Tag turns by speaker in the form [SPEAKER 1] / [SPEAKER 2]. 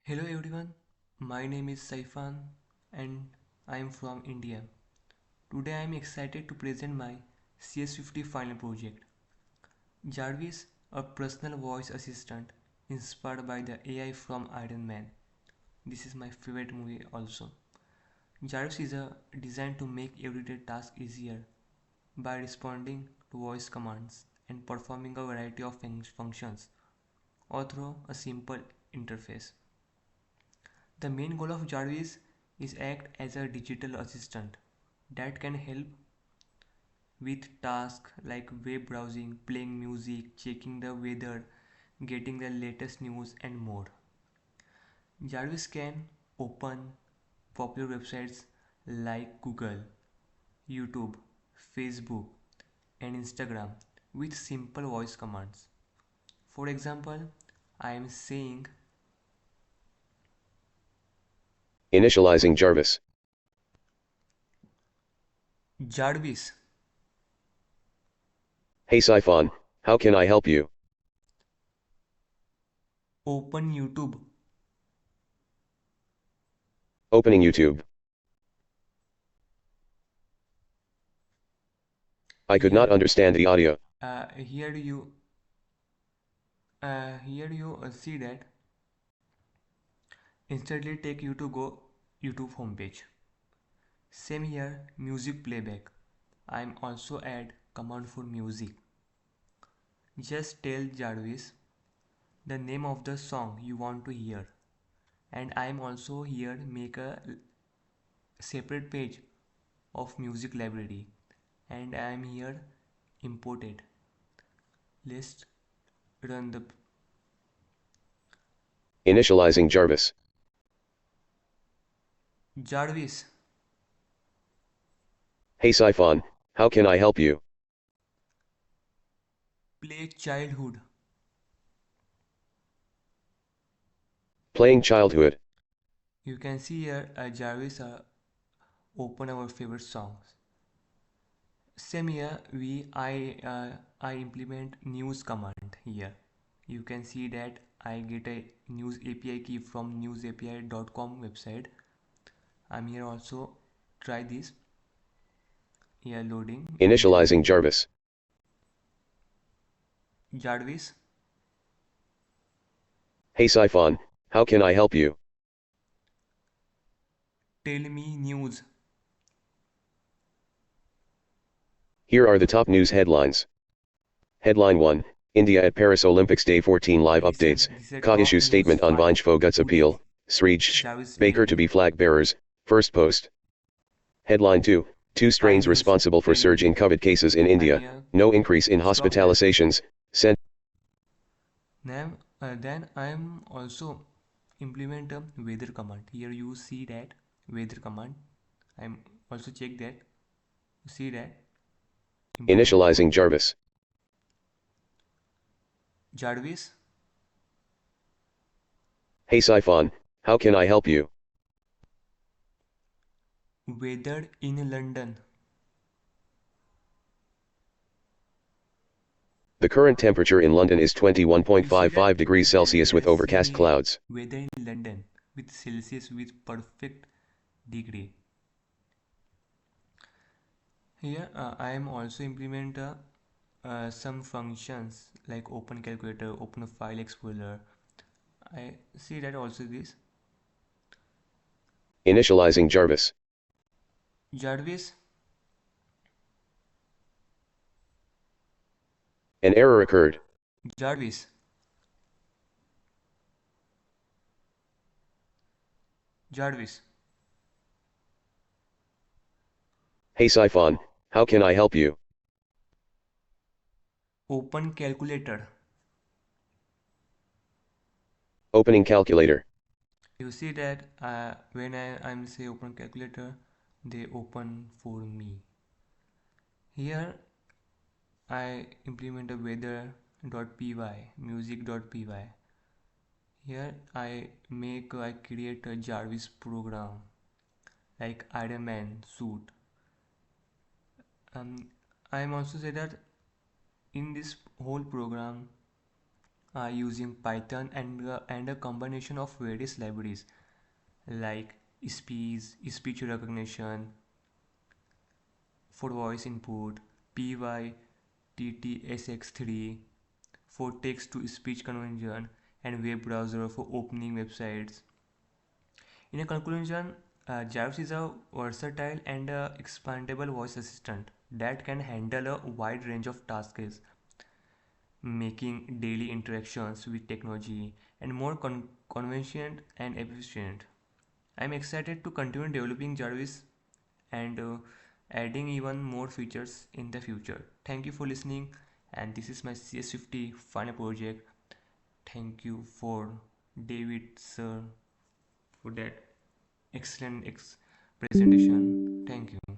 [SPEAKER 1] Hello everyone, my name is Saifan and I am from India. Today I am excited to present my CS50 final project. Jarvis, a personal voice assistant inspired by the AI from Iron Man. This is my favorite movie also. Jarvis is designed to make everyday tasks easier by responding to voice commands and performing a variety of functions or through a simple interface. The main goal of Jarvis is act as a digital assistant that can help with tasks like web browsing, playing music, checking the weather, getting the latest news and more. Jarvis can open popular websites like Google, YouTube, Facebook and Instagram with simple voice commands. For example, I am saying
[SPEAKER 2] Initializing Jarvis.
[SPEAKER 1] Jarvis,
[SPEAKER 2] Hey Saifan, how can I help you?
[SPEAKER 1] open YouTube.
[SPEAKER 2] Opening YouTube. I could not
[SPEAKER 1] Here,
[SPEAKER 2] understand the audio.
[SPEAKER 1] uh, here you see that instantly take you to go YouTube homepage. Same here, music playback. I'm also add command for music. Just tell Jarvis the name of the song you want to hear, and I'm also here make a separate page of music library, and I'm here imported. Let's run the
[SPEAKER 2] Initializing Jarvis.
[SPEAKER 1] Jarvis.
[SPEAKER 2] Hey Saifan, how can I help you?
[SPEAKER 1] Play childhood.
[SPEAKER 2] Playing childhood.
[SPEAKER 1] You can see here Jarvis open our favorite songs. Same here I implement news command here. You can see that I get a news API key from newsapi.com website. I'm here also try this. Here loading.
[SPEAKER 2] Initializing Jarvis.
[SPEAKER 1] Jarvis,
[SPEAKER 2] Hey Saifan, how can I help you?
[SPEAKER 1] tell me news.
[SPEAKER 2] Here are the top news headlines. Headline 1, India at Paris Olympics Day 14 live updates,
[SPEAKER 1] This is a
[SPEAKER 2] COD
[SPEAKER 1] top
[SPEAKER 2] issues
[SPEAKER 1] news
[SPEAKER 2] statement on
[SPEAKER 1] 5.
[SPEAKER 2] Vanch Fogut's
[SPEAKER 1] Today
[SPEAKER 2] appeal, Srij
[SPEAKER 1] Jarvis
[SPEAKER 2] Baker to
[SPEAKER 1] tell
[SPEAKER 2] be
[SPEAKER 1] me.
[SPEAKER 2] flag bearers, first post. Headline 2, two
[SPEAKER 1] 5
[SPEAKER 2] strains
[SPEAKER 1] news.
[SPEAKER 2] responsible for
[SPEAKER 1] Tell
[SPEAKER 2] surge
[SPEAKER 1] me.
[SPEAKER 2] in COVID cases in
[SPEAKER 1] I'm
[SPEAKER 2] India,
[SPEAKER 1] here.
[SPEAKER 2] no increase in
[SPEAKER 1] Stop here.
[SPEAKER 2] hospitalizations,
[SPEAKER 1] Then I am also implement a weather command. Here you see that weather command. I'm also check that. You see that implement
[SPEAKER 2] Initializing Jarvis.
[SPEAKER 1] Jarvis
[SPEAKER 2] Hey Saifan, how can I help you?
[SPEAKER 1] weather in London.
[SPEAKER 2] The current temperature in London is
[SPEAKER 1] You see that
[SPEAKER 2] 21.55 degrees Celsius with overcast
[SPEAKER 1] see
[SPEAKER 2] clouds.
[SPEAKER 1] weather in London with Celsius with perfect degree. Here I am also implement some functions like open calculator, open file explorer. I see that also this
[SPEAKER 2] Initializing Jarvis.
[SPEAKER 1] Jarvis
[SPEAKER 2] An error occurred.
[SPEAKER 1] Jarvis Jarvis
[SPEAKER 2] Hey Saifan, how can I help you?
[SPEAKER 1] open calculator.
[SPEAKER 2] Opening calculator.
[SPEAKER 1] You see that when I'm say open calculator, they open for me. Here I implement a weather.py, music.py. Here I create a Jarvis program like Iron Man suit. I'm also say that in this whole program using Python and a combination of various libraries like speech recognition for voice input, PyTTSX3 for text to speech conversion, and web browser for opening websites. In a conclusion, Jarvis is a versatile and expandable voice assistant that can handle a wide range of tasks, making daily interactions with technology and more convenient and efficient. I'm excited to continue developing Jarvis and adding even more features in the future. Thank you for listening, and this is my CS50 final project. Thank you for David sir for that excellent presentation. Thank you.